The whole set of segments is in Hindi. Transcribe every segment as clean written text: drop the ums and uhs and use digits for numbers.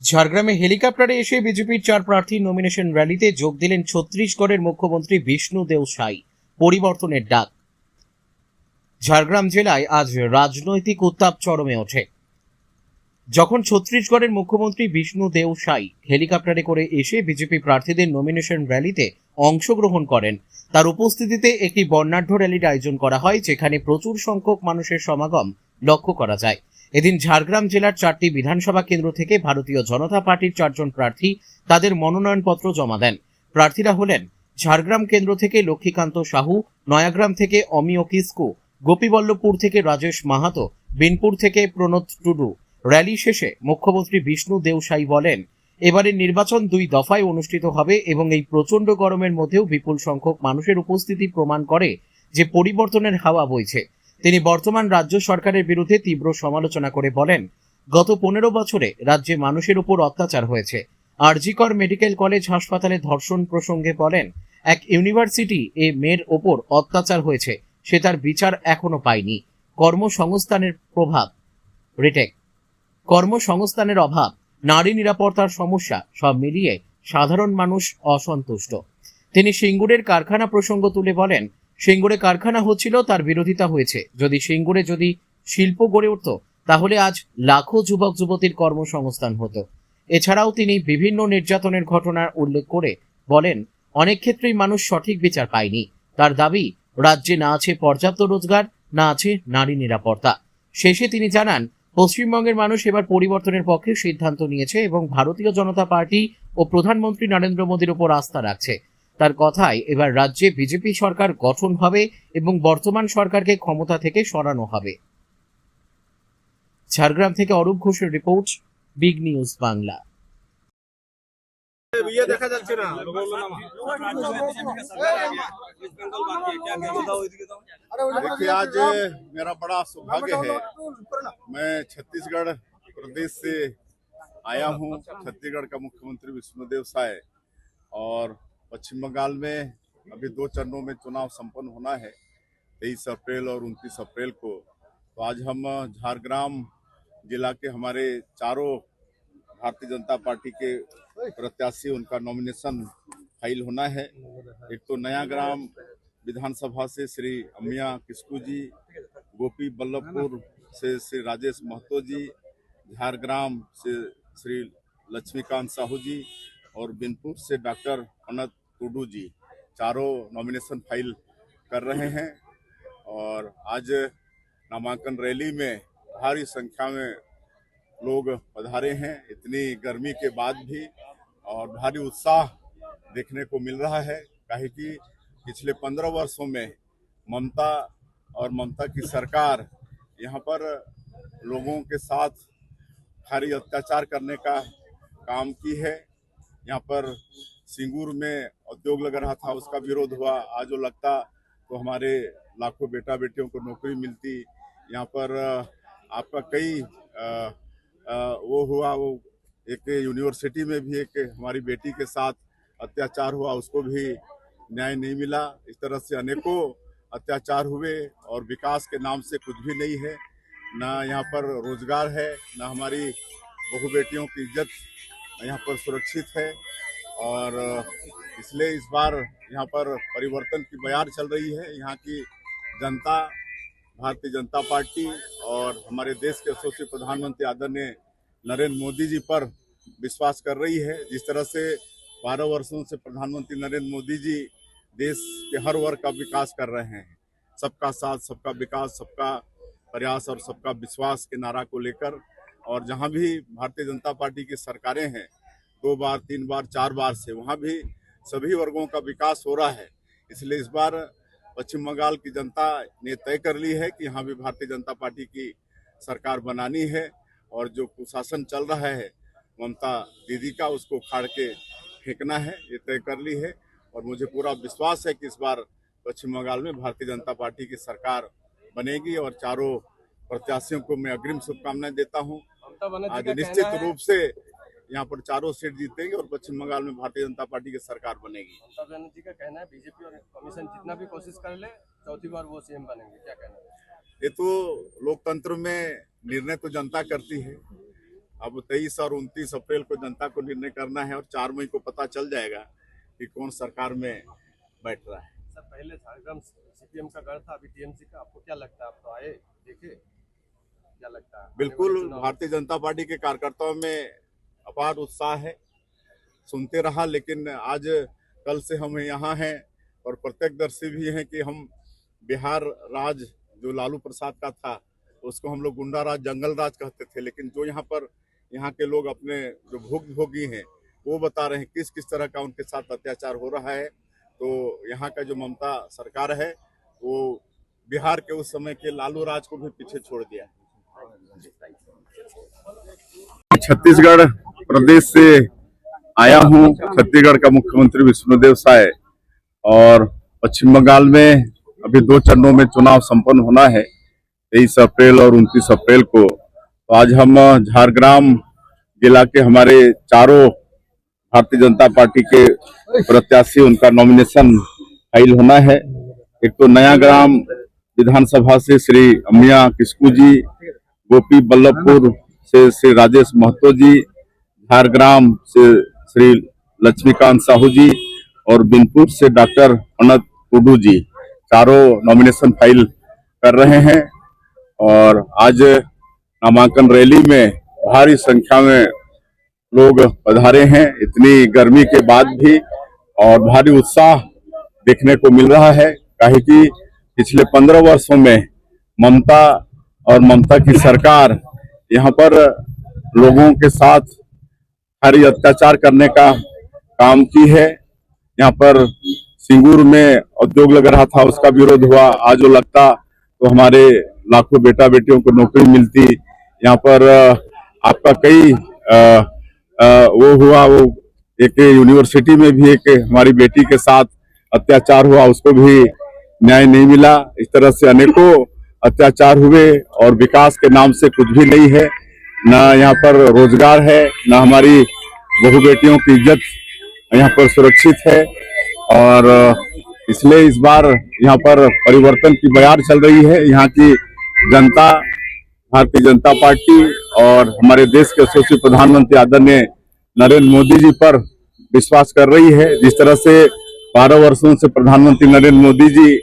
ঝাড়গ্রামে হেলিকপ্টারে এসে বিজেপির 4 প্রার্থীর নমিনেশন র্যালিতে যোগ দিলেন ছত্তিশগড়ের মুখ্যমন্ত্রী বিষ্ণুদেও সাই। পরিবর্তনের ডাক। ঝাড়গ্রাম জেলায় আজ রাজনৈতিক উত্তাপ চরমে ওঠে যখন ছত্তিশগড়ের মুখ্যমন্ত্রী বিষ্ণুদেও সাই হেলিকপ্টারে করে এসে বিজেপি প্রার্থীদের নমিনেশন র্যালিতে অংশগ্রহণ করেন। তার উপস্থিতিতে একটি বর্ণাঢ্য র্যালির আয়োজন করা হয়, যেখানে প্রচুর সংখ্যক মানুষের সমাগম লক্ষ্য করা যায়। এদিন ঝাড়গ্রাম জেলার 4টি বিধানসভা কেন্দ্র থেকে ভারতীয় জনতা পার্টির 4 জন প্রার্থী তাদের মনোনয়নপত্র জমা দেন। প্রার্থীরা হলেন ঝাড়গ্রাম কেন্দ্র থেকে লক্ষ্মীকান্ত সাহু, নয়াগ্রাম থেকে অমিয় কিস্কু, গোপীবল্লভপুর থেকে রাজেশ মাহাতো, বিনপুর থেকে প্রণত টুডু। র্যালি শেষে মুখ্যমন্ত্রী বিষ্ণুদেও সাই বলেন, এবারের নির্বাচন 2 দফায় অনুষ্ঠিত হবে এবং এই প্রচন্ড গরমের মধ্যেও বিপুল সংখ্যক মানুষের উপস্থিতি প্রমাণ করে যে পরিবর্তনের হাওয়া বইছে। তিনি বর্তমান রাজ্য সরকারের বিরুদ্ধে তীব্র সমালোচনা করে বলেন, গত 15 বছরে রাজ্যে মানুষের উপর অত্যাচার হয়েছে। আরজি কর মেডিকেল কলেজ হাসপাতালে ধর্ষণ প্রসঙ্গে বলেন, এক ইউনিভার্সিটি মেয়ের ওপর অত্যাচার হয়েছে, সে তার বিচার এখনো পায়নি। কর্মসংস্থানের প্রভাব, রিটেক কর্মসংস্থানের অভাব, নারী নিরাপত্তার সমস্যা, সব মিলিয়ে সাধারণ মানুষ অসন্তুষ্ট। তিনি সিঙ্গুরের কারখানা প্রসঙ্গ তুলে বলেন, সিঙ্গুরে কারখানা হচ্ছিল, তার বিরোধিতা হয়েছে। যদি সিঙ্গুরে শিল্প গড়ে উঠত, তাহলে আজ লাখো যুবক যুবতীর কর্মসংস্থান হতো। এছাড়াও তিনি বিভিন্ন নির্যাতনের ঘটনার উল্লেখ করে বলেন, অনেক ক্ষেত্রেই মানুষ সঠিক বিচার পায়নি। তার দাবি, রাজ্যে না আছে পর্যাপ্ত রোজগার, না আছে নারী নিরাপত্তা। শেষে তিনি জানান, পশ্চিমবঙ্গের মানুষ এবার পরিবর্তনের পক্ষে সিদ্ধান্ত নিয়েছে এবং ভারতীয় জনতা পার্টি ও প্রধানমন্ত্রী নরেন্দ্র মোদীর উপর আস্থা রাখছে। তার কথায় এবার রাজ্যে বিজেপি সরকার গঠন হবে এবং বর্তমান সরকারকে ক্ষমতা থেকে সরানো হবে। ঝাড়গ্রাম থেকে অরূপ ঘোষের রিপোর্ট, বিগ নিউজ বাংলা। देखिए, आज मेरा बड़ा सौभाग्य है। मैं छत्तीसगढ़ प्रदेश से आया हूँ। छत्तीसगढ़ का मुख्यमंत्री विष्णुदेव साय, और पश्चिम बंगाल में अभी 2 चरणों में चुनाव संपन्न होना है, 23 अप्रैल और 29 अप्रैल को। तो आज हम झारग्राम जिला के हमारे चारों भारतीय जनता पार्टी के प्रत्याशी, उनका नॉमिनेशन फाइल होना है। एक तो नया ग्राम विधानसभा से श्री अमिया किस्कू जी, गोपी बल्लभपुर से श्री राजेश महतो जी, झारग्राम से श्री लक्ष्मीकांत साहू जी और बिनपुर से डॉक्टर प्रणत टुडू जी, चारों नॉमिनेशन फाइल कर रहे हैं। और आज नामांकन रैली में भारी संख्या में लोग पधारे हैं, इतनी गर्मी के बाद भी, और भारी उत्साह देखने को मिल रहा है। काहे कि पिछले 15 वर्षों में ममता की सरकार यहाँ पर लोगों के साथ भारी अत्याचार करने का काम की है। यहाँ पर सिंगूर में उद्योग लग रहा था, उसका विरोध हुआ। आज वो लगता तो हमारे लाखों बेटा बेटियों को नौकरी मिलती। यहाँ पर आपका कई वो हुआ, वो एक यूनिवर्सिटी में भी एक हमारी बेटी के साथ अत्याचार हुआ, उसको भी न्याय नहीं मिला। इस तरह से अनेकों अत्याचार हुए और विकास के नाम से कुछ भी नहीं है। ना यहाँ पर रोजगार है, ना हमारी बहु बेटियों की इज्जत यहाँ पर सुरक्षित है। और इसलिए इस बार यहाँ पर परिवर्तन की बयार चल रही है। यहाँ की जनता भारतीय जनता पार्टी और हमारे देश के यशस्वी प्रधानमंत्री आदरणीय नरेंद्र मोदी जी पर विश्वास कर रही है। जिस तरह से 12 वर्षों से प्रधानमंत्री नरेंद्र मोदी जी देश के हर वर्ग का विकास कर रहे हैं, सबका साथ, सबका विकास, सबका प्रयास और सबका विश्वास के नारा को लेकर। और जहां भी भारतीय जनता पार्टी की सरकारें हैं, 2 बार 3 बार 4 बार से, वहां भी सभी वर्गों का विकास हो रहा है। इसलिए इस बार पश्चिम बंगाल की जनता ने तय कर ली है कि यहाँ भी भारतीय जनता पार्टी की सरकार बनानी है, और जो कुशासन चल रहा है ममता दीदी का, उसको उखाड़ के फेंकना है, ये तय कर ली है। और मुझे पूरा विश्वास है कि इस बार पश्चिम बंगाल में भारतीय जनता पार्टी की सरकार बनेगी, और चारों प्रत्याशियों को मैं अग्रिम शुभकामनाएं देता हूँ। आज निश्चित रूप से यहाँ पर चारों सीट जीतेंगे और पश्चिम बंगाल में भारतीय जनता पार्टी की सरकार बनेगी। ममता बनर्जी का कहना है बीजेपी और कमीशन जितना भी कोशिश कर ले, चौथी बार वो सीएम बनेंगे, क्या कहना है? ये तो लोकतंत्र में निर्णय तो जनता करती है। अब 23 और 29 अप्रैल को जनता को निर्णय करना है और 4 मई को पता चल जाएगा कि कौन सरकार में बैठ रहा है। सर पहले झारग्राम सीपीएम का गढ़ था, अभी टीएमसी का, आपको क्या लगता है? आप तो आए देखे, क्या लगता है? बिल्कुल, भारतीय जनता पार्टी के कार्यकर्ताओं में अपार उत्साह है, सुनते रहा, लेकिन आज कल से हम यहाँ हैं और प्रत्यक्षदर्शी भी हैं कि हम बिहार राज जो लालू प्रसाद का था उसको हम लोग गुंडा राज, जंगल राज कहते थे, लेकिन जो यहाँ के लोग अपने जो भोगी हैं वो बता रहे हैं किस किस तरह का उनके साथ अत्याचार हो रहा है। तो यहाँ का जो ममता सरकार है वो बिहार के उस समय के लालू राज को भी पीछे छोड़ दिया है। छत्तीसगढ़ प्रदेश से आया हूँ। छत्तीसगढ़ का मुख्यमंत्री विष्णुदेव साय और पश्चिम बंगाल में अभी 2 चरणों में चुनाव संपन्न होना है, 23 अप्रैल और 29 अप्रैल को। तो आज हम झारग्राम जिला के हमारे चारों भारतीय जनता पार्टी के प्रत्याशी, उनका नॉमिनेशन फाइल होना है। एक तो नया ग्राम विधानसभा से श्री अमिया किस्कू जी, गोपी बल्लभपुर से श्री राजेश महतो जी, झारग्राम से श्री लक्ष्मीकांत साहू जी और बिनपुर से डॉक्टर अनंत टुडू जी, चारों नॉमिनेशन फाइल कर रहे हैं। और आज नामांकन रैली में भारी संख्या में लोग पधारे हैं, इतनी गर्मी के बाद भी, और भारी उत्साह देखने को मिल रहा है। काहे कि पिछले 15 वर्षों में ममता और ममता की सरकार यहाँ पर लोगों के साथ भारी अत्याचार करने का काम की है। यहाँ पर सिंगूर में उद्योग लग रहा था, उसका विरोध हुआ। आज वो लगता तो हमारे लाखों बेटा बेटियों को नौकरी मिलती। यहाँ पर आपका कई वो हुआ, वो एक यूनिवर्सिटी में भी एक हमारी बेटी के साथ अत्याचार हुआ, उसको भी न्याय नहीं मिला। इस तरह से अनेकों अत्याचार हुए और विकास के नाम से कुछ भी नहीं है। न यहाँ पर रोजगार है, न हमारी बहू बेटियों की इज्जत यहाँ पर सुरक्षित है। और इसलिए इस बार यहाँ पर परिवर्तन की बयार चल रही है। यहाँ की जनता भारतीय जनता पार्टी और हमारे देश के यशस्वी प्रधानमंत्री आदरणीय नरेंद्र मोदी जी पर विश्वास कर रही है। जिस तरह से 12 वर्षों से प्रधानमंत्री नरेंद्र मोदी जी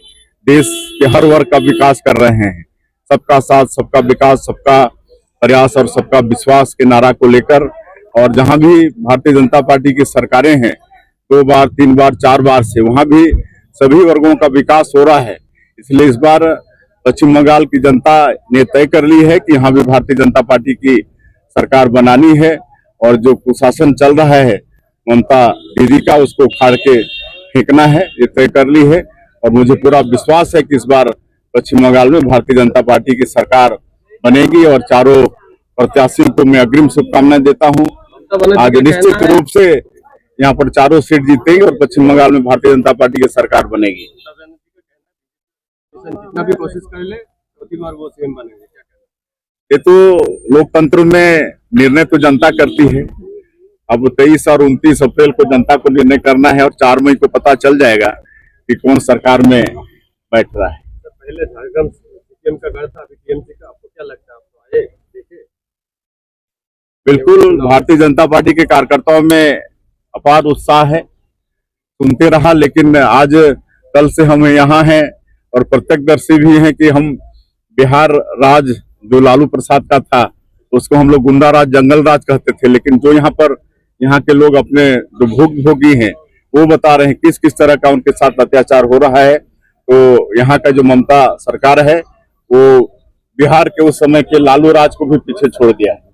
देश के हर वर्ग का विकास कर रहे हैं, सबका साथ, सबका विकास, सबका प्रयास और सबका विश्वास के नारा को लेकर। और जहां भी भारतीय जनता पार्टी की सरकारें हैं, 2 बार, 3 बार, 4 बार से, वहां भी सभी वर्गों का विकास हो रहा है। इसलिए इस बार पश्चिम बंगाल की जनता ने तय कर ली है कि यहाँ भी भारतीय जनता पार्टी की सरकार बनानी है। और जो कुशासन चल रहा है ममता दीदी का, उसको उखाड़ के फेंकना है, ये तय कर ली है। और मुझे पूरा विश्वास है कि इस बार पश्चिम बंगाल में भारतीय जनता पार्टी की सरकार बनेगी। और चारों प्रत्याशियों को मैं अग्रिम शुभकामनाएं देता हूँ। आगे निश्चित रूप से यहाँ पर चारों सीट जीतेंगे और पश्चिम बंगाल में भारतीय जनता पार्टी की सरकार बनेगी। जितना भी कोशिश कर ले, चौथी बार वो सीएम बनेंगे, क्या कहना? ये तो लोकतंत्र में निर्णय तो जनता करती है। अब 23 और 29 अप्रैल को जनता को निर्णय करना है और 4 मई को पता चल जाएगा कि कौन सरकार में बैठ रहा है। तो पहले झारग्राम सीपीएम का गढ़ था, अभी टीएमसी का, आपको क्या लगता है? आप तो आए देखे। बिल्कुल, भारतीय जनता पार्टी के कार्यकर्ताओं में अपार उत्साह है, सुनते रहा, लेकिन आज कल से हम यहाँ हैं और प्रत्यक्षदर्शी भी हैं कि हम बिहार राज जो लालू प्रसाद का था उसको हम लोग गुंडा राज, जंगल राज कहते थे, लेकिन जो यहाँ के लोग अपने जो भोगी हैं वो बता रहे हैं किस किस तरह का उनके साथ अत्याचार हो रहा है। तो यहाँ का जो ममता सरकार है वो बिहार के उस समय के लालू राज को भी पीछे छोड़ दिया है।